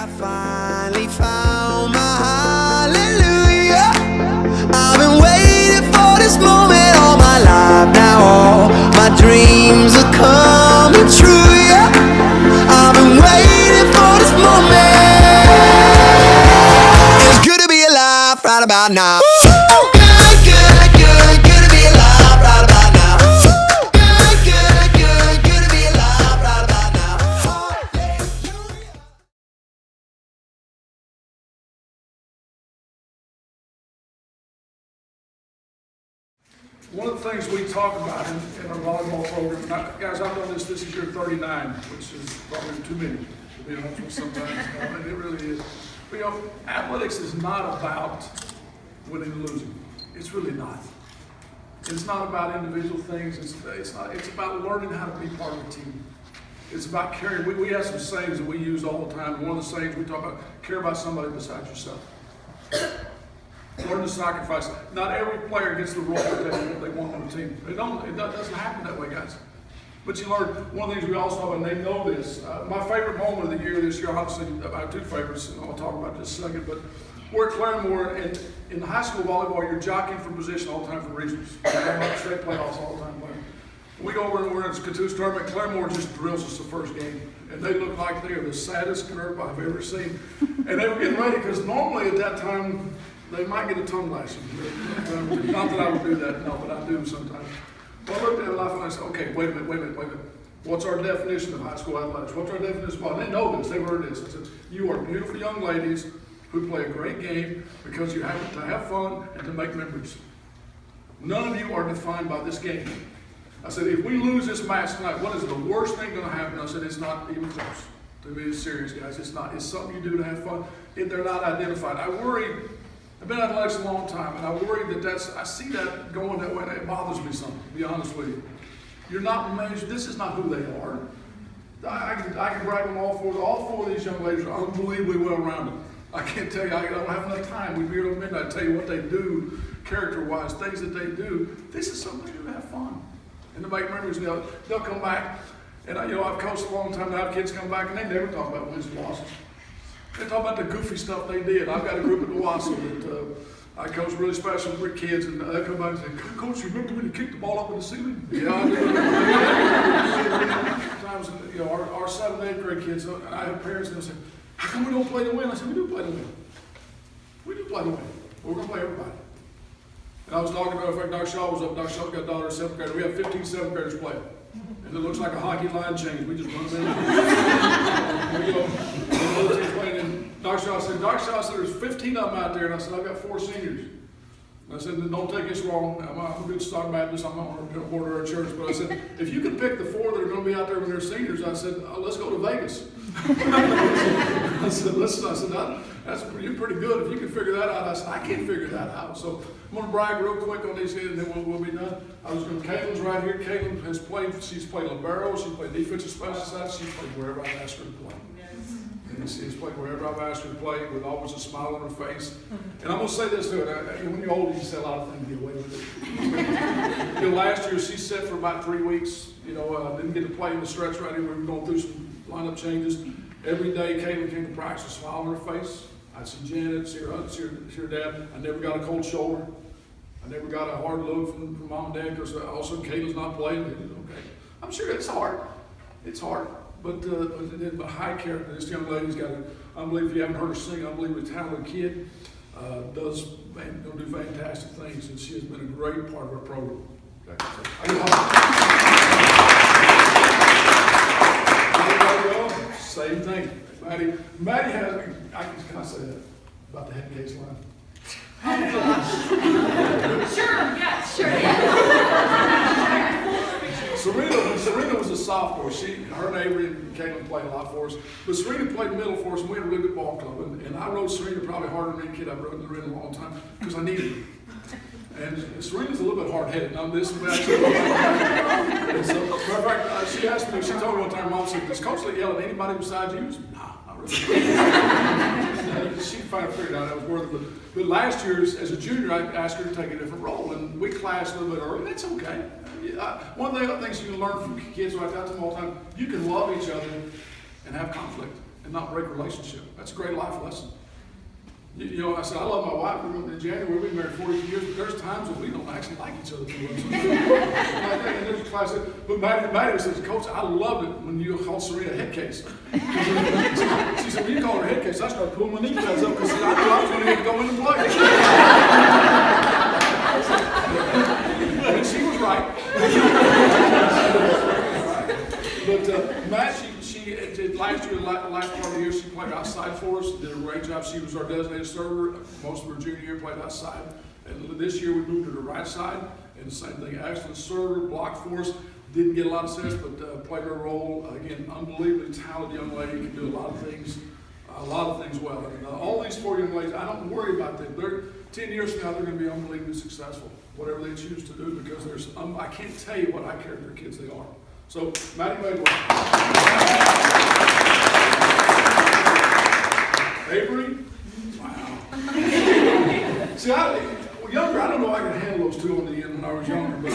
I finally found my hallelujah. I've been waiting for this moment all my life now. All my dreams are coming true, yeah. I've been waiting for this moment. It's good to be alive right about now. One of the things we talk about in our volleyball program, guys, I've done this is year 39, which is probably too many, to be honest with you sometimes, and it really is. But athletics is not about winning and losing. It's really not. It's not about individual things. It's about learning how to be part of a team. It's about caring. We have some sayings that we use all the time. One of the sayings we talk about, care about somebody besides yourself. Learn to sacrifice. Not every player gets the role that they want on the team. It doesn't happen that way, guys. But you learn, one of the things we also know, and they know this, my favorite moment of the year this year, obviously I have two favorites, and I'll talk about this in a second, but we're at Claremore, and in high school volleyball, you're jockeying for position all the time for regionals. You're state playoffs all the time playing. We go over and we're in a Catoos tournament. Claremore just drills us the first game, and they look like they are the saddest group I've ever seen. And they were getting ready, because normally at that time, they might get a tongue lashing. Not that I would do that, no, but I do sometimes. But I looked at it and I said, okay, wait a minute. What's our definition of high school athletics? What's our definition of, they know this, they've heard this. I said, you are beautiful young ladies who play a great game because you have to have fun and to make memories. None of you are defined by this game. I said, if we lose this match tonight, what is the worst thing going to happen? I said, it's not even close. To be serious, guys, it's not. It's something you do to have fun. They're not identified. I've been in athletics a long time, and I worry I see that going that way, and it bothers me some, to be honest with you. You're not measured, this is not who they are. I can brag on all four of these young ladies are unbelievably well-rounded. I can't tell you, I don't have enough time. We'd be here till midnight to tell you what they do, character-wise, things that they do. This is something they do to have fun. And to make memories, they'll come back, and I've coached a long time, and I have kids come back, and they never talk about wins and losses. They talk about the goofy stuff they did. I've got a group at the Wasso that I coach really special with kids, and they come back and say, Coach, you remember when you kicked the ball up in the ceiling? Yeah, I do. Sometimes, our 7th and 8th grade kids, and I have parents that say, how come we don't play to win? I said, we do play to win. We do play to win. We're going to play everybody. And I was talking about, in fact, Dr. Shaw was up. Dr. Shaw's got a daughter, 7th grader. We have 15 7th graders playing. And it looks like a hockey line change. We just run them in. We go. Dr. Shaw said, there's 15 of them out there. And I said, I've got 4 seniors. And I said, don't take this wrong. I'm a good Star Baptist. I'm not going to order our church. But I said, if you could pick the 4 that are going to be out there when they're seniors, I said, let's go to Vegas. I said, listen, you're pretty good. If you can figure that out, I said, I can't figure that out. So I'm going to brag real quick on these kids, and then we'll be done. Caitlin's right here. Caitlin she's played libero, she's played defensive special side, she's played wherever I've asked her to play. And she's played wherever I've asked her to play with always a smile on her face. And I'm going to say this to her, when you're older, you say a lot of things to get away with it. Last year, she sat for about 3 weeks, didn't get to play in the stretch right here. We were going through some lineup changes. Every day, Caitlin came to practice, a smile on her face. I'd see Janet, see her dad. I never got a cold shoulder. I never got a hard look from mom and dad because also Caitlin's not playing. Okay, I'm sure it's hard. It's hard, but high character. This young lady's got I believe if you haven't heard her sing, unbelievably talented kid. Going to do fantastic things, and she has been a great part of our program. Okay. Same thing. Maddie has, can I say that about the head case line? Sure. Serena was a sophomore. Her and Avery and Caitlin played a lot for us. But Serena played middle for us, and we had a really good ball club. And I rode Serena probably harder than any kid I've rode in the ring in a long time because I needed her. And Serena's a little bit hard-headed. Now, this is actually. So, matter of fact, she asked me, she told me one time, Mom said, does Coach Lee yell at anybody besides you? I said, no, not really. She finally figured out that was worth it. But last year, as a junior, I asked her to take a different role, and we clashed a little bit early. That's okay. One of the other things you can learn from kids, like I tell them all the time, you can love each other and have conflict. and not break a relationship. That's a great life lesson. You know, I said, I love my wife. In January, we've been married 42 years, but there's times when we don't actually like each other too much. And there's a class, but Maddie says, Coach, I loved it when you called Serena a head case. She said, when you called her head case, I started pulling my knee pads up because I knew I was going to have to go in and play. And she was right. But Matt, she did last year, last part of the year, she played outside for us, did a great job. She was our designated server. Most of her junior year played outside. And this year we moved her to the right side, and the same thing. Excellent server, blocked for us. Didn't get a lot of assists, but played her role. Again, unbelievably talented young lady, can do a lot of things well. And all these 4 young ladies, I don't worry about them. They're 10 years from now, they're going to be unbelievably successful, whatever they choose to do, because I can't tell you what I character kids they are. So, Maddie Madewell. Avery? Wow. See, younger, I don't know if I could handle those two on the end when I was younger, but I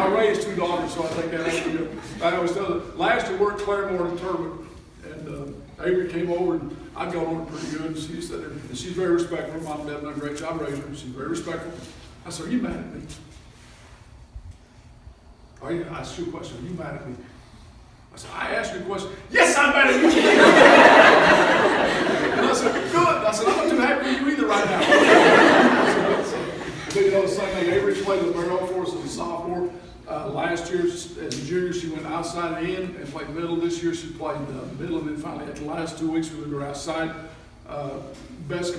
raised 2 daughters, so I think that has to be. I always tell them, last year worked Claremore in the tournament, and Avery came over, and I got on her pretty good, and she said, and she's very respectful. Mom and Dad done a great job raising her. She's very respectful. I said, are you mad at me? I asked you a question. Are you mad at me? I said, I asked you a question. Yes, I'm mad at you. And I said, good. I said, I'm not too happy with you either right now. So, you know, the same thing. Avery played with Merrill for us as a sophomore. Last year, as a junior, she went outside and in and played middle. This year, she played middle, and then finally, at the last 2 weeks, we moved her outside. One of the best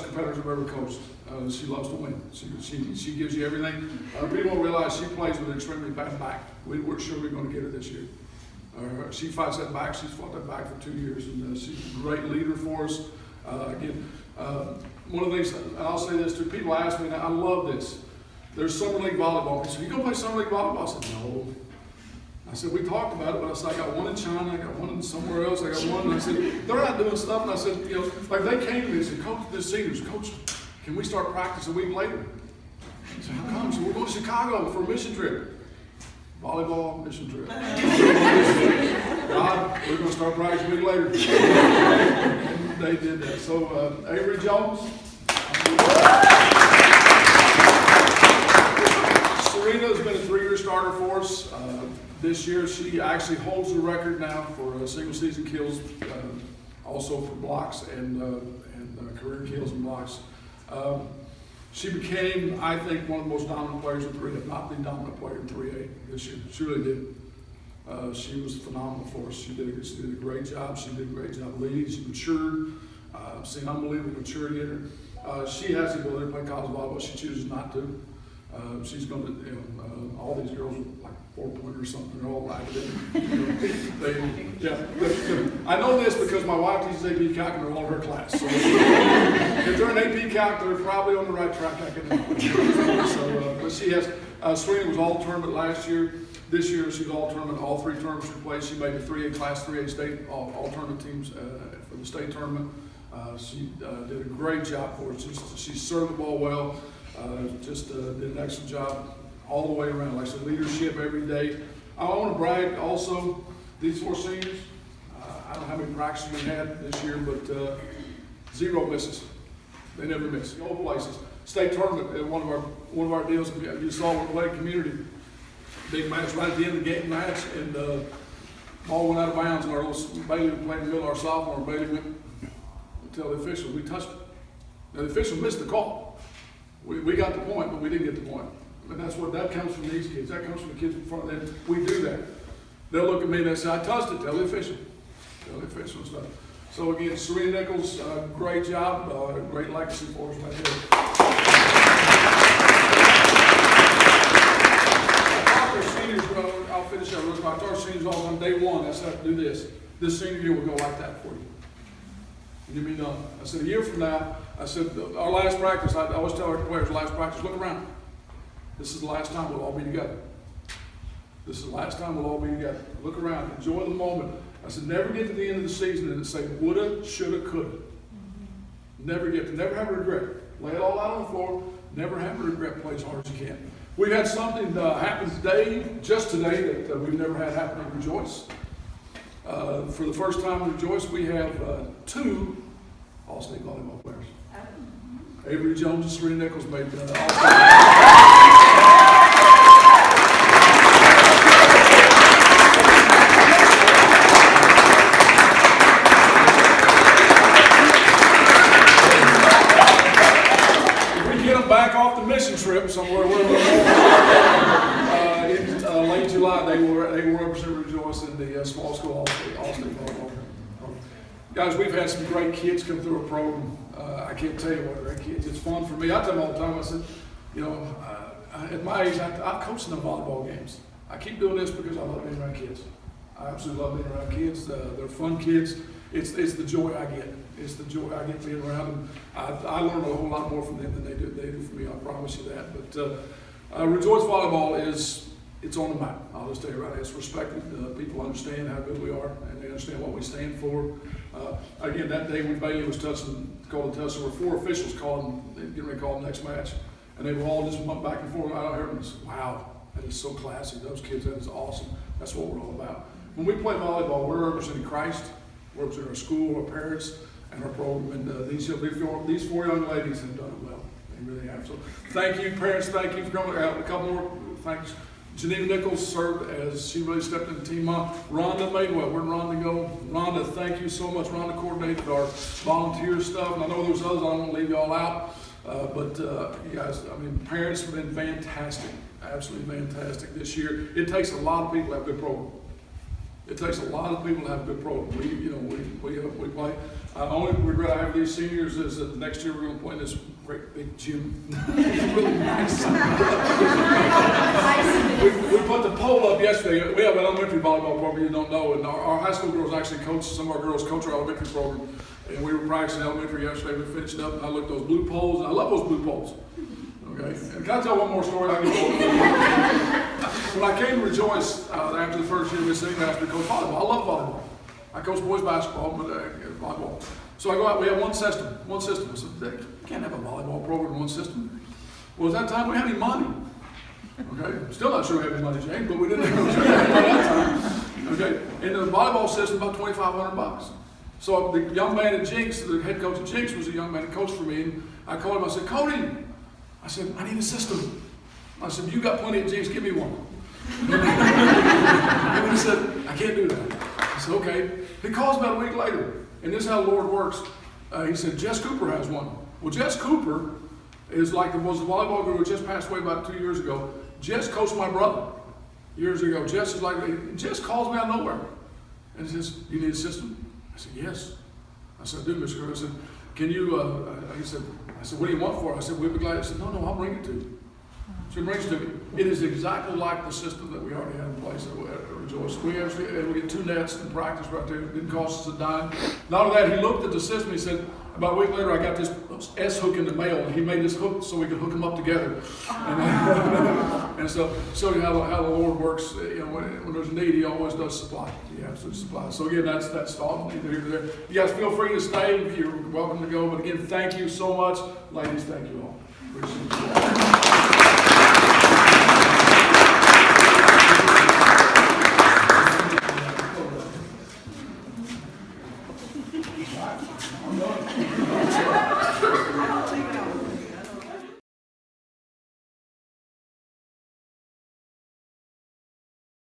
competitors I've ever coached. She loves to win. She gives you everything. People don't realize she plays with an extremely bad back. We weren't sure we were going to get her this year. She fights that back. She's fought that back for 2 years, and she's a great leader for us. Again, one of the things, and I'll say this too, people ask me, and I love this. There's Summer League volleyball. They said, you going to play Summer League volleyball? I said, no. I said, we talked about it, but I said, I got one in China, I got one in somewhere else, I got one, and I said, they're not doing stuff, and I said, you know, like they came to me and said, Coach, the seniors, Coach, can we start practice a week later? I said, how come? So we're going to Chicago for a mission trip. Volleyball mission trip. God, we're going to start practice a week later. And they did that. So, Avery Jones. Serena's been a 3-year starter for us. This year, she actually holds the record now for single season kills, also for blocks and career kills and blocks. She became, I think, one of the most dominant players in 3A, if not the dominant player in 3A this year. She really did. She was phenomenal for us. She did a great job. She did a great job leading. She matured. Seen unbelievable maturity in her. She has the ability to play college volleyball. She chooses not to. She's going to, you know, all these girls are like 4-pointer or something. They're all academic. I know this because my wife teaches AP Calc and they're all in her class. So if they're in AP Calc, they're probably on the right track academically. So, but she has, Serena was all tournament last year. This year she's all tournament, all 3 tournaments she played. She made the 3A class, 3A state, all tournament teams for the state tournament. She did a great job for us. She served the ball well. Did an excellent job all the way around. Like I said, leadership every day. I want to brag also, these 4 seniors, I don't know how many practices we had this year, but 0 misses. They never miss. All places. State tournament, one of our deals, you saw we played community. Big match right at the end of the game match, and ball went out of bounds, and our little Bailey played in the middle of our sophomore, and Bailey went to tell the officials, we touched it. Now the official missed the call. We got the point, but we didn't get the point. And that comes from these kids. That comes from the kids in front of them. We do that. They'll look at me and they say, I touched it. Tell the official. Tell the official and stuff. So again, Serena Nichols, great job. Great legacy for us right here. Our seniors, I'll finish that real quick. I taught our seniors all on day 1. I said, do this. This senior year will go like that for you. And you'll be done. I said, a year from now, I said, our last practice, I always tell our players, last practice, look around. This is the last time we'll all be together. This is the last time we'll all be together. Look around, enjoy the moment. I said, never get to the end of the season and say, woulda, shoulda, coulda. Never have a regret. Lay it all out on the floor. Never have a regret. Play as hard as you can. We've had something happen today, just today, that we've never had happen at Rejoice. For the first time in Rejoice, we have 2 All-State volleyball players. Avery Jones and Serena Nichols made All-State. Back off the mission trip somewhere in late July, they will represent Rejoice in the small school All-State volleyball. Guys, we've had some great kids come through a program. I can't tell you what great kids. It's fun for me. I tell them all the time. I said, at my age, I've coached in the volleyball games. I keep doing this because I love being around kids. I absolutely love being around kids. They're fun kids. It's the joy I get. It's the joy I get being around them. I learn a whole lot more from them than they do for me. I promise you that. But Rejoice Volleyball it's on the map. I'll just tell you right now. It's respected. People understand how good we are, and they understand what we stand for. Again, that day when Bailey was called the touch, there were 4 officials getting ready to call the next match, and they were all just went back and forth. I heard them say, "Wow, that is so classy. Those kids, that is awesome." That's what we're all about. When we play volleyball, we're representing Christ. We're representing our school, our parents, and our program. And these 4 young ladies have done it well. They really have. So thank you, parents. Thank you for coming out. A couple more thanks. Janina Nichols served as she really stepped into team mom. Rhonda Madewell, where'd Rhonda go? Rhonda, thank you so much. Rhonda coordinated our volunteer stuff. And I know there's others, I don't want to leave y'all out. But you guys, parents have been fantastic. Absolutely fantastic this year. It takes a lot of people to have a good program. It takes a lot of people to have a good program. We play. Only regret I have these seniors is that next year we're going to play in this great big gym. It's really nice. we put the pole up yesterday. We have an elementary volleyball program you don't know, and our high school girls actually coach. Some of our girls coach our elementary program, and we were practicing elementary yesterday. We finished up, and I looked at those blue poles, and I love those blue poles. Okay, and can I tell one more story? When I came to Rejoice after the first year, we sitting asked me to coach volleyball. I love volleyball. I coach boys basketball, but volleyball. So I go out. We have one system. I said, you can't have a volleyball program in one system. Well, at that time we had any money. Okay, still not sure we had any money, James, but we didn't have any money at that time. Okay, in the volleyball system, about $2,500. So the young man at Jinx, the head coach at Jinx, was a young man that coached for me, and I called him. I said, Cody. I said, I need a system. I said, you got plenty at Jinx, give me one. And he said, I can't do that. I said, okay. He calls about a week later, and this is how the Lord works. He said, Jess Cooper has one. Well, Jess Cooper was the volleyball girl who just passed away about 2 years ago. Jess coached my brother years ago. Jess calls me out of nowhere. And he says, you need a system? I said, yes. I said, I do, Mr. Cooper. I said, can you, I said, what do you want for it? I said, we'll be glad. He said, no, I'll bring it to you. So he brings it to me. It is exactly like the system that we already have in place at Rejoice. We get 2 nets in practice right there. It didn't cost us a dime. Not only that, he looked at the system. He said, about a week later, I got this S hook in the mail, and he made this hook so we could hook them up together. And so show you how the Lord works. When there's need, He always does supply. He absolutely supplies. So again, that's all. Neither here nor there. You guys feel free to stay. You're welcome to go. But again, thank you so much, ladies. Thank you all. Appreciate it.